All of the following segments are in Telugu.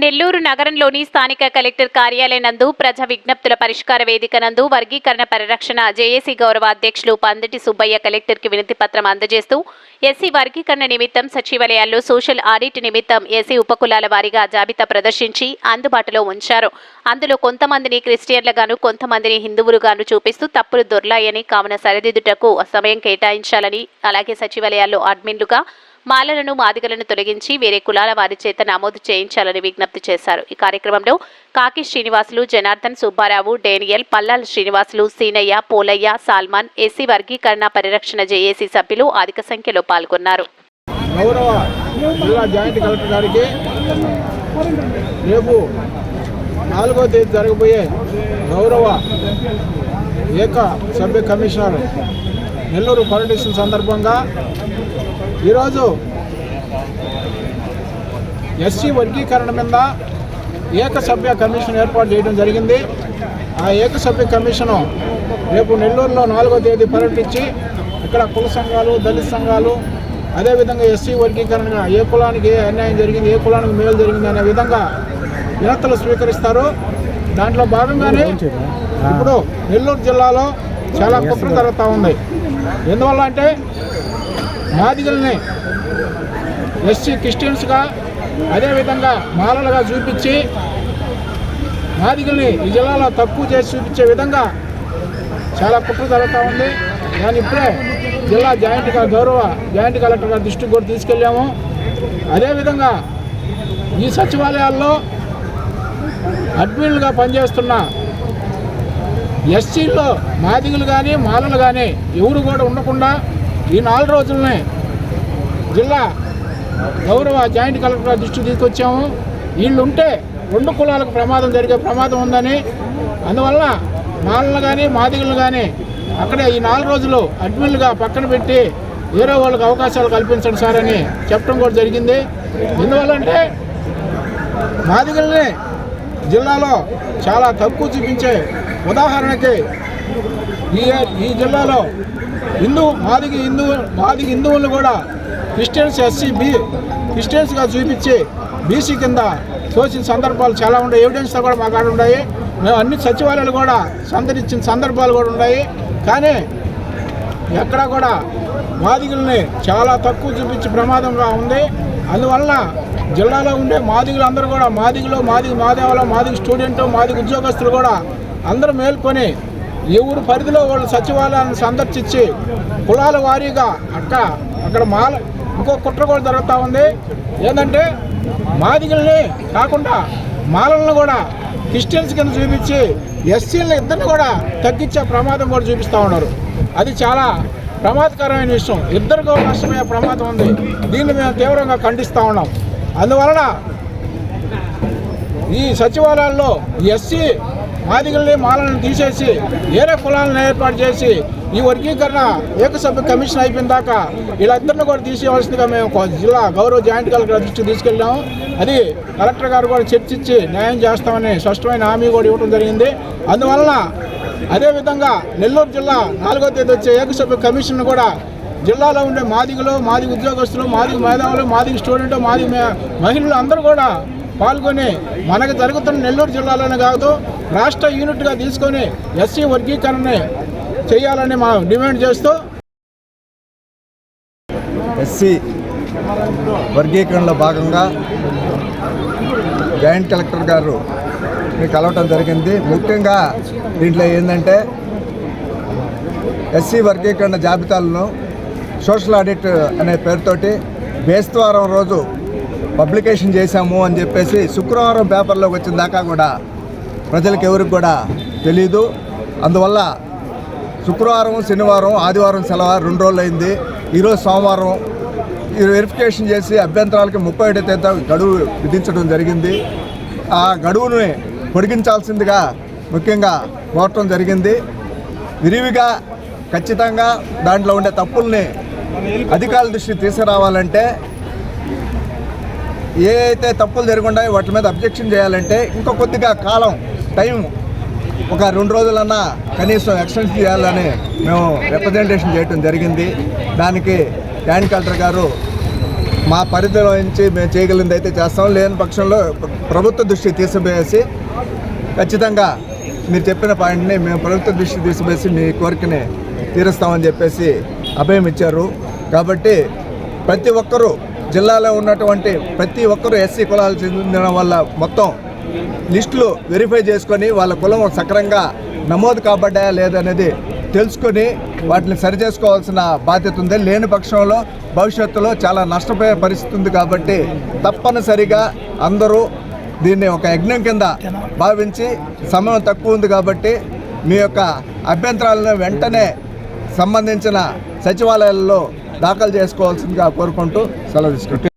నెల్లూరు నగరంలోని స్థానిక కలెక్టర్ కార్యాలయం నందు ప్రజా విజ్ఞప్తుల పరిష్కార వేదిక నందు వర్గీకరణ పరిరక్షణ జేఏసీ గౌరవ అధ్యక్షులు పందిటి సుబ్బయ్య కలెక్టర్కి వినతి పత్రం అందజేస్తూ ఎస్సీ వర్గీకరణ నిమిత్తం సచివాలయాల్లో సోషల్ ఆడిట్ నిమిత్తం ఎస్సీ ఉపకులాల వారీగా జాబితా ప్రదర్శించి అందుబాటులో ఉంచారు. అందులో కొంతమందిని క్రిస్టియన్లుగాను కొంతమందిని హిందువులుగాను చూపిస్తూ తప్పులు దొర్లాయని, కావున సరిదిద్దుటకు సమయం కేటాయించాలని, అలాగే సచివాలయాల్లో అడ్మిన్లుగా మాలలను మాదిగలను తొలగించి వేరే కులాల వారి చేత నమోదు చేయించాలని విజ్ఞప్తి చేశారు. ఈ కార్యక్రమంలో కాకి శ్రీనివాసులు, జనార్దన్, సుబ్బారావు, డేనియల్, పల్లాల శ్రీనివాసులు, సీనయ్య, పోలయ్య, సాల్మాన్, ఎస్సీ వర్గీకరణ పరిరక్షణ జేఏసీ సభ్యులు అధిక సంఖ్యలో పాల్గొన్నారు. గౌరవ జిల్లా జాయింట్ కలెక్టర్ గారికి రేపు 4వ తేదీ జరగబోయే గౌరవ ఏక సభ్య కమిషనర్ నెల్లూరు పర్యటన సందర్భంగా ఈరోజు ఎస్సీ వర్గీకరణ మీద ఏకసభ్య కమిషన్ ఏర్పాటు చేయడం జరిగింది. ఆ ఏకసభ్య కమిషను రేపు నెల్లూరులో 4వ తేదీ పర్యటించి ఇక్కడ కుల సంఘాలు, దళిత సంఘాలు, అదేవిధంగా ఎస్సీ వర్గీకరణ ఏ కులానికి ఏ అన్యాయం జరిగింది, ఏ కులానికి మేలు జరిగింది అనే విధంగా వినతులు స్వీకరిస్తారు. దాంట్లో భాగంగానే ఇప్పుడు నెల్లూరు జిల్లాలో చాలా కుట్ర జరుగుతూ ఉంది. ఎందువల్ల అంటే మాదిగల్ని ఎస్సీ క్రిస్టియన్స్గా అదేవిధంగా మాలలుగా చూపించి మాదిగల్ని ఈ జిల్లాలో తక్కువ చేసి చూపించే విధంగా చాలా కుట్ర జరుగుతూ ఉంది. దాన్ని ఇప్పుడే జిల్లా గౌరవ జాయింట్ కలెక్టర్ గారి దృష్టికి కూడా తీసుకెళ్ళాము. అదేవిధంగా ఈ సచివాలయాల్లో అడ్మిన్లుగా పనిచేస్తున్న ఎస్సీల్లో మాదిగలు కానీ మాలలు కానీ ఎవరు కూడా ఉండకుండా ఈ 4 రోజులనే జిల్లా గౌరవ జాయింట్ కలెక్టర్ దృష్టికి తీసుకొచ్చాము. వీళ్ళు ఉంటే 2 కులాలకు ప్రమాదం జరిగే ప్రమాదం ఉందని, అందువల్ల మాలలు కానీ మాదిగలు కానీ అక్కడే ఈ 4 రోజులు అడ్మిన్లుగా పక్కన పెట్టి వేరే వాళ్ళకి అవకాశాలు కల్పించండి సార్ అని చెప్పడం కూడా జరిగింది. ఎందువల్లంటే మాదిగల్ని జిల్లాలో చాలా తక్కువ చూపించే ఉదాహరణకి ఈ జిల్లాలో మాదిగ హిందువులను కూడా క్రిస్టియన్స్ క్రిస్టియన్స్గా చూపించి బీసీ కింద తోసిన సందర్భాలు చాలా ఉన్నాయి. ఎవిడెన్స్తో కూడా మా కాడ ఉన్నాయి. మేము అన్ని సచివాలయాలు కూడా సందర్శించిన సందర్భాలు కూడా ఉన్నాయి. కానీ ఎక్కడా కూడా మాదిగల్ని చాలా తక్కువ చూపించే ప్రమాదంగా ఉంది. అందువలన జిల్లాలో ఉండే మాదిగలందరూ కూడా మాదిగ స్టూడెంట్, మాదిగ ఉద్యోగస్తులు కూడా అందరూ మేల్కొని ఏ ఊరు పరిధిలో వాళ్ళు సచివాలయాన్ని సందర్శించి కులాల వారీగా అక్కడ ఇంకో కుట్ర కూడా జరుగుతూ ఉంది. ఏంటంటే మాదిగల్ని కాకుండా మాలలను కూడా క్రిస్టియన్స్ కింద చూపించి ఎస్సీలను ఇద్దరిని కూడా తగ్గించే ప్రమాదం కూడా చూపిస్తూ ఉన్నారు. అది చాలా ప్రమాదకరమైన విషయం. ఇద్దరికి నష్టమయ్యే ప్రమాదం ఉంది. దీన్ని మేము తీవ్రంగా ఖండిస్తూ ఉన్నాం. అందువలన ఈ సచివాలయాల్లో ఎస్సీ మాదిగల్ని మాలలను తీసేసి వేరే కులాలను ఏర్పాటు చేసి ఈ వర్గీకరణ ఏకసభ్య కమిషన్ అయిపోయిన దాకా వీళ్ళిద్దరిని కూడా తీసేయవలసిందిగా మేము జిల్లా గౌరవ జాయింట్ కలెక్టర్ దృష్టికి తీసుకెళ్ళాము. అది కలెక్టర్ గారు కూడా చర్చించి న్యాయం చేస్తామని స్పష్టమైన హామీ కూడా ఇవ్వడం జరిగింది. అందువలన అదేవిధంగా నెల్లూరు జిల్లా 4వ తేదీ వచ్చే ఏకసభ్య కమిషన్ కూడా జిల్లాలో ఉండే మాదిగలు, మాదిగ ఉద్యోగస్తులు, మాదిగ మేధావులు, మాదిగ స్టూడెంట్, మాదిగ మహిళలు అందరూ కూడా పాల్గొని మనకు జరుగుతున్న నెల్లూరు జిల్లాలోనే కాదు రాష్ట్ర యూనిట్గా తీసుకొని ఎస్సీ వర్గీకరణ చేయాలని మనం డిమాండ్ చేస్తూ ఎస్సీ వర్గీకరణలో భాగంగా జాయింట్ కలెక్టర్ గారు కలవటం జరిగింది. ముఖ్యంగా దీంట్లో ఏంటంటే ఎస్సీ వర్గీకరణ జాబితాలను సోషల్ ఆడిట్ అనే పేరుతోటి బేస్తవారం రోజు పబ్లికేషన్ చేశాము అని చెప్పేసి శుక్రవారం పేపర్లోకి వచ్చిన దాకా కూడా ప్రజలకు ఎవరికి కూడా తెలీదు. అందువల్ల శుక్రవారం, శనివారం, ఆదివారం సెలవు 2 రోజులు అయింది. ఈరోజు సోమవారం ఈ వెరిఫికేషన్ చేసి అభ్యంతరాలకి 31 తేదీ గడువు విధించడం జరిగింది. ఆ గడువుని పొడిగించాల్సిందిగా ముఖ్యంగా కోరటం జరిగింది. విరివిగా ఖచ్చితంగా దాంట్లో ఉండే తప్పుల్ని అధికారుల దృష్టికి తీసుకురావాలంటే ఏ అయితే తప్పులు జరుగుంటాయో వాటి మీద అబ్జెక్షన్ చేయాలంటే ఇంకా కొద్దిగా కాలం టైం ఒక 2 రోజులన్నా కనీసం ఎక్స్టెన్షన్ చేయాలని మేము రిప్రజెంటేషన్ చేయడం జరిగింది. దానికి జాయింట్ కలెక్టర్ గారు మా పరిధిలో నుంచి మేము చేయగలిగింది అయితే చేస్తాం, లేని పక్షంలో ప్రభుత్వ దృష్టి తీసుకుపోయేసి ఖచ్చితంగా మీరు చెప్పిన పాయింట్ని మేము ప్రభుత్వ దృష్టి తీసుకుపోయేసి మీ కోరికని తీరుస్తామని చెప్పేసి అభయం ఇచ్చారు. కాబట్టి ప్రతి ఒక్కరూ జిల్లాలో ఉన్నటువంటి ప్రతి ఒక్కరూ ఎస్సీ కులాలకు చెందిన వాళ్ళ మొత్తం లిస్టులు వెరిఫై చేసుకొని వాళ్ళ కులం సక్రంగా నమోదు కాబడ్డాయా లేదనేది తెలుసుకొని వాటిని సరిచేసుకోవాల్సిన బాధ్యత ఉంది. లేని పక్షంలో భవిష్యత్తులో చాలా నష్టపోయే పరిస్థితి ఉంది. కాబట్టి తప్పనిసరిగా అందరూ దీన్ని ఒక యజ్ఞం కింద భావించి సమయం తక్కువ ఉంది కాబట్టి మీ యొక్క అభ్యంతరాలను వెంటనే సంబంధించిన సచివాలయాల్లో దాఖలు చేసుకోవాల్సిందిగా కోరుకుంటూ సెలవు తీసుకుంటాం.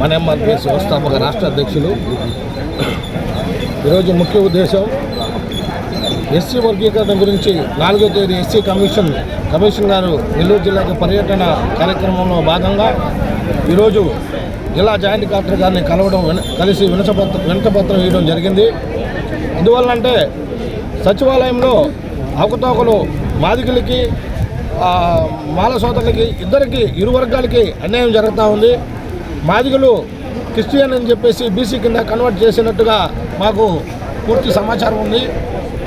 మన ఎంఆర్పిఎస్ వ్యవస్థాపక రాష్ట్ర అధ్యక్షులు ఈరోజు ముఖ్య ఉద్దేశం ఎస్సీ వర్గీకరణ గురించి 4వ తేదీ ఎస్సీ కమిషన్ గారు నెల్లూరు జిల్లాకు పర్యటన కార్యక్రమంలో భాగంగా ఈరోజు జిల్లా జాయింట్ కలెక్టర్ గారిని కలిసి వినతిపత్రం ఇవ్వడం జరిగింది. ఎందువల్లంటే సచివాలయంలో అవకతవకలు మాదిగలకి మాల సోదరులకి ఇరు వర్గాలకి అన్యాయం జరుగుతూ ఉంది. మాదిగలు క్రిస్టియన్ అని చెప్పేసి బీసీ కింద కన్వర్ట్ చేసినట్టుగా మాకు పూర్తి సమాచారం ఉంది.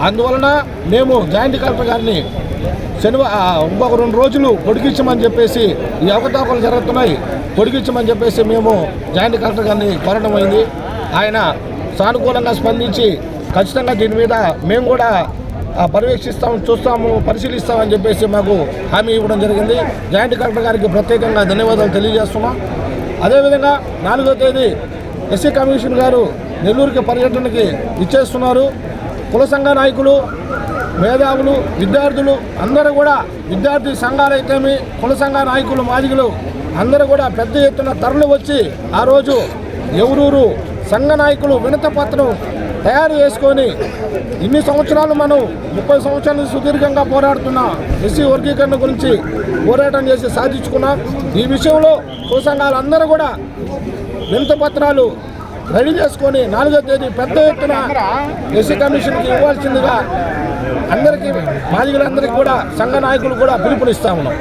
అందువలన మేము జాయింట్ కలెక్టర్ గారిని ఇంకొక 2 రోజులు పొడిగించమని చెప్పేసి ఈ అవకతవకలు జరుగుతున్నాయి, పొడిగించమని చెప్పేసి మేము జాయింట్ కలెక్టర్ గారిని కోరడం అయింది. ఆయన సానుకూలంగా స్పందించి ఖచ్చితంగా దీని మీద మేము కూడా పరిశీలిస్తామని చెప్పేసి మాకు హామీ ఇవ్వడం జరిగింది. జాయింట్ కలెక్టర్ గారికి ప్రత్యేకంగా ధన్యవాదాలు తెలియజేస్తున్నాం. అదేవిధంగా 4వ తేదీ ఎస్సీ కమిషన్ గారు నెల్లూరుకి పర్యటనకి ఇచ్చేస్తున్నారు. కుల సంఘ నాయకులు, మేధావులు, విద్యార్థులు అందరూ కూడా, విద్యార్థి సంఘాలు అయితేమి, కుల సంఘ నాయకులు, మాదిగలు అందరూ కూడా పెద్ద ఎత్తున తరలి వచ్చి ఆ రోజు ఎవరూరు సంఘ నాయకులు వినతిపత్రం తయారు చేసుకొని ఇన్ని సంవత్సరాలు మనం 30 సంవత్సరాలు సుదీర్ఘంగా పోరాడుతున్న ఎస్సీ వర్గీకరణ గురించి పోరాటం చేసి సాధించుకున్నాం. ఈ విషయంలో కుల సంఘాలు అందరూ కూడా వినతిపత్రాలు రెడీ చేసుకొని 4వ తేదీ పెద్ద ఎత్తున ఎస్సీ కమిషన్కి ఇవ్వాల్సిందిగా అందరికీ మాదిగలందరికీ కూడా సంఘ నాయకులు కూడా పిలుపునిస్తా ఉన్నాం.